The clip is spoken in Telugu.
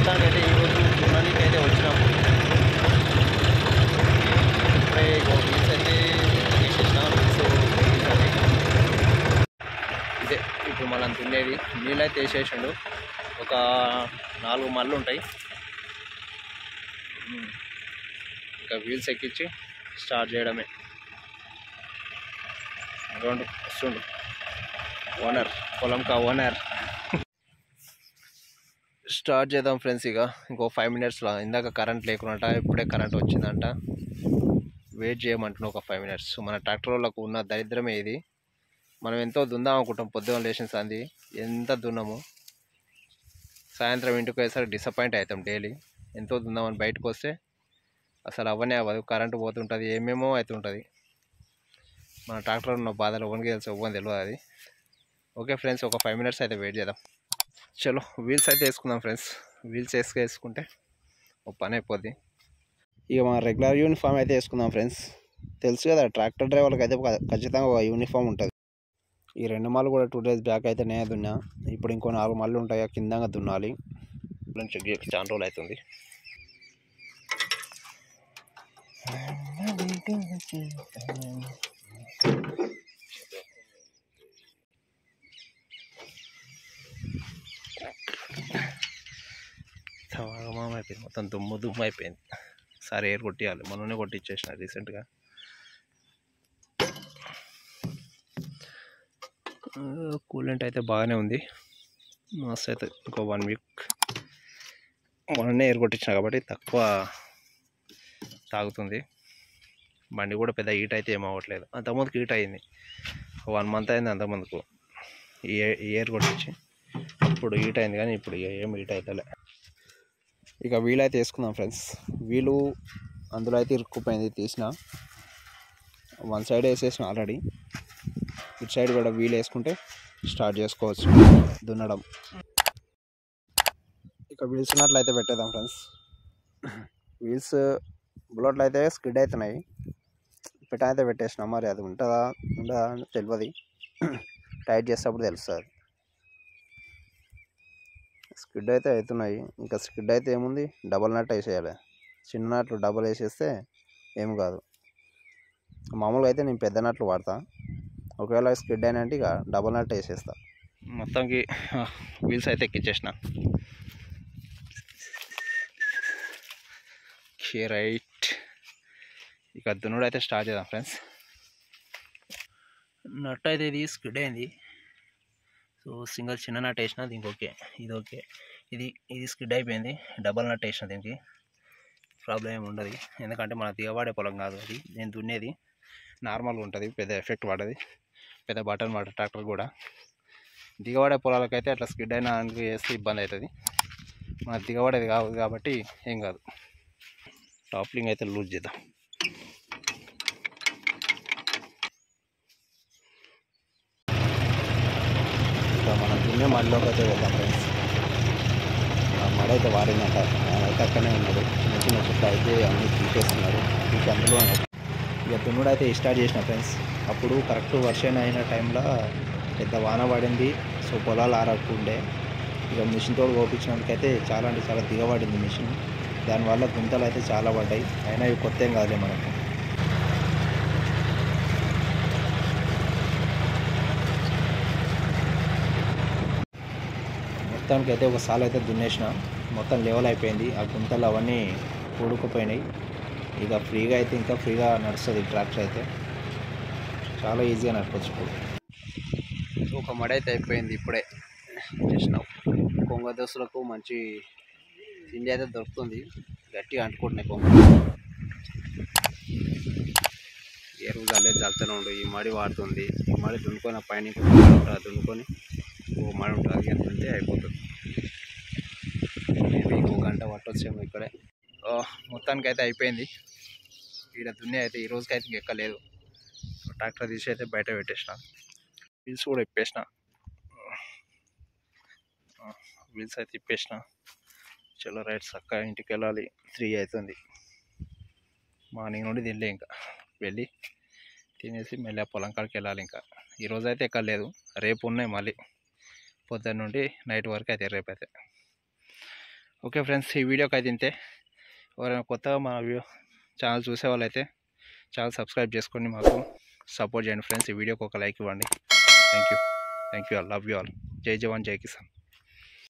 మొత్తానికైతే ఈరోజు దున్నడానికి అయితే వచ్చినాము. ఇప్పుడే వీల్స్ అయితే తీసేసినాం. సో ఇదే ఇప్పుడు మనం దున్నేది. నీళ్ళైతే వేసేసిండు. ఒక 4 మళ్ళు ఉంటాయి. ఇంకా వీల్స్ ఎక్కించి స్టార్ట్ చేయడమే. రెండు వస్తుండు ఓనర్, పొలం కా ఓనర్. స్టార్ట్ చేద్దాం ఫ్రెండ్స్. ఇక ఇంకో 5 మినిట్స్లో. ఇందాక కరెంట్ లేకుండా ఇప్పుడే కరెంట్ వచ్చిందంట. వెయిట్ చేయమంటున్నా ఒక 5 మినిట్స్. మన ట్రాక్టర్ వాళ్ళకు ఉన్న దరిద్రమే ఇది. మనం ఎంతో దుందాం అనుకుంటాం. పొద్దున్న లేచిన సంది ఎంత దున్నాము, సాయంత్రం ఇంటికి పోయేసరికి డిసప్పాయింట్ అవుతాం. డైలీ ఎంతో దుందామని బయటకు వస్తే అసలు అవనే అవ్వదు. కరెంటు పోతుంటుంది, ఏమేమో అవుతుంటుంది. మన ట్రాక్టర్ ఉన్న బాధలు ఎవరికి తెలుసు, ఎవరికి తెలియదు అది. ఓకే ఫ్రెండ్స్, ఒక 5 మినిట్స్ అయితే వెయిట్ చేద్దాం. చలో వీల్స్ అయితే వేసుకుందాం ఫ్రెండ్స్. వీల్స్ వేసుకుంటే ఒక పని అయిపోద్ది. ఇక మన రెగ్యులర్ యూనిఫామ్ అయితే వేసుకుందాం ఫ్రెండ్స్. తెలుసు కదా, ట్రాక్టర్ డ్రైవర్కి అయితే ఖచ్చితంగా ఒక యూనిఫామ్ ఉంటుంది. ఈ 2 మళ్ళు కూడా 2 డేస్ బ్యాక్ అయితే నేనే దున్నా. ఇప్పుడు ఇంకో 4 మళ్ళు ఉంటాయి, కిందంగా దున్నాలి. చాలా రోజులు అవుతుంది. అయిపోయింది మొత్తం, దుమ్ము అయిపోయింది. సార్ ఎయిర్ కొట్టియాలి, మననే కొట్టించేసిన రీసెంట్గా. కూలెంట్ అయితే బాగానే ఉంది, మస్తు అయితే. ఇంకో 1 వీక్ మననే ఎయిర్ కొట్టించిన కాబట్టి తక్కువ తాగుతుంది. బండి కూడా పెద్ద హీట్ అయితే ఏం అవ్వట్లేదు. అంతకుముందుకు హీట్ అయింది, 1 మంత్ అయింది అంతకుముందుకు ఈ ఎయిర్ కొట్టించి. ఇప్పుడు హీట్ అయింది కానీ ఇప్పుడు ఏం హీట్ అవుతలే. ఇక వీల్ అయితే వేసుకుందాం ఫ్రెండ్స్. వీలు అందులో అయితే ఇరుక్కుపోయింది, తీసిన. 1 సైడ్ వేసేసిన ఆల్రెడీ. ఇటు సైడ్ కూడా వీల్ వేసుకుంటే స్టార్ట్ చేసుకోవచ్చు దున్నడం. ఇక వీల్స్ ఉన్నట్లయితే పెట్టేద్దాం ఫ్రెండ్స్. వీల్స్ బుల్లెట్లు అయితే స్కిడ్ అవుతున్నాయి. పెట్టయితే పెట్టేసిన, మరి అది ఉంటుందా అని తెలియదు. టైట్ చేసేటప్పుడు తెలుస్తుంది. స్కిడ్ అయితే అవుతున్నాయి. ఇంకా స్కిడ్ అయితే ఏముంది, డబల్ నట్ వేసేయాలి. చిన్న నట్లు డబల్ వేసేస్తే ఏం కాదు. మామూలుగా అయితే నేను పెద్ద నట్లు వాడతా. ఒకవేళ స్కిడ్ అయినంటే ఇక డబల్ నట్ వేసేస్తా. మొత్తానికి వీల్స్ అయితే ఎక్కించేసిన. రైట్, ఇక దున్నుడు అయితే స్టార్ట్ చేద్దాం ఫ్రెండ్స్. నట్ అయితే ఇది స్కిడ్ అయింది. సో సింగిల్ చిన్న నట్ వేసిన దీనికి. ఓకే, ఇది ఓకే. ఇది స్కిడ్ అయిపోయింది. డబల్ నట్ వేసిన దీనికి. ప్రాబ్లం ఏమి ఉండదు, ఎందుకంటే మన దిగవాడే పొలం కాదు అది. నేను దున్నేది నార్మల్గా ఉంటుంది, పెద్ద ఎఫెక్ట్ పడది. పెద్ద బటన్ వాటర్ ట్రాక్టర్ కూడా. దిగవాడే పొలాలకైతే అట్లా స్కిడ్ అయినా వేస్తే ఇబ్బంది అవుతుంది. మన దిగవాడేది కాదు కాబట్టి ఏం కాదు. టాప్లింగ్ అయితే లూజ్ చేద్దాం. మనం దున్నే మడిలోకి అయితే వెళ్దాం ఫ్రెండ్స్. మడ అయితే వారిందంట, అయితే అక్కడనే ఉన్నాడు. చిన్న చుట్టూ అయితే అన్నీ తీసేస్తున్నాడు. తీసి అందులో ఇక దున్నుడు అయితే స్టార్ట్ చేసిన ఫ్రెండ్స్. అప్పుడు కరెక్ట్ వర్షం అయిన టైంలో పెద్ద వాన పడింది. సో పొలాలు ఆరకుండే. ఇక మిషన్ తోడు కోపించినందుకైతే చాలా అంటే చాలా దిగబడింది మిషన్. దానివల్ల గుంతలు అయితే చాలా పడ్డాయి. అయినా ఇవి కొత్త ఏం కాదులే మనకు. మొత్తానికి అయితే ఒక సాల్ అయితే దున్నేసిన. మొత్తం లెవెల్ అయిపోయింది. ఆ గుంతలు అవన్నీ కూడుకుపోయినాయి. ఇక ఫ్రీగా అయితే ఇంకా ఫ్రీగా నడుస్తుంది ట్రాక్టర్ అయితే. చాలా ఈజీగా నడపచ్చు. ఇప్పుడు ఒక మడ అయితే అయిపోయింది. ఇప్పుడే చేసినావు. కొంగ దోస్తులకు మంచి తిండి అయితే దొరుకుతుంది. గట్టిగా అంటుకుంటున్నాయి కొంగ. ఎరువు జల్లుతూనే ఉండు. ఈ మడి వాడుతుంది. ఈ మడి దున్నుకొని పైన ఉంటుంది, దున్నుకొని ఓ మడి ఉంటుంది, అంతే అయిపోతుంది. ఇంకో గంట పట్టొచ్చేమో ఇక్కడే. మొత్తానికి అయితే అయిపోయింది. ఇక్కడ దున్నే అయితే ఈ రోజుకైతే ఇంకెక్కలేదు. ట్రాక్టర్ తీసి అయితే బయట పెట్టేసిన. వీల్స్ కూడా ఇప్పేసిన. వీల్స్ అయితే ఇప్పేసిన. చలో రైట్, చక్కగా ఇంటికి వెళ్ళాలి. 3 అవుతుంది. మార్నింగ్ నుండి తినలే. ఇంకా వెళ్ళి తినేసి మళ్ళీ పొలం కాడికి వెళ్ళాలి. ఇంకా ఈరోజు అయితే ఎక్కలేదు. రేపు ఉన్నాయి మళ్ళీ పొద్దున్న నుండి నైట్ వరకు అయితే. రేపు అయితే ఓకే ఫ్రెండ్స్, ఈ వీడియోకి అయితే ఇంతే. ఎవరైనా కొత్తగా మా ఛానల్ చూసే వాళ్ళైతే ఛానల్ సబ్స్క్రైబ్ చేసుకోండి, మాకు సపోర్ట్ చేయండి ఫ్రెండ్స్. ఈ వీడియోకి ఒక లైక్ ఇవ్వండి. Thank you all, love you all. జై జవాన్ జై కిసాన్.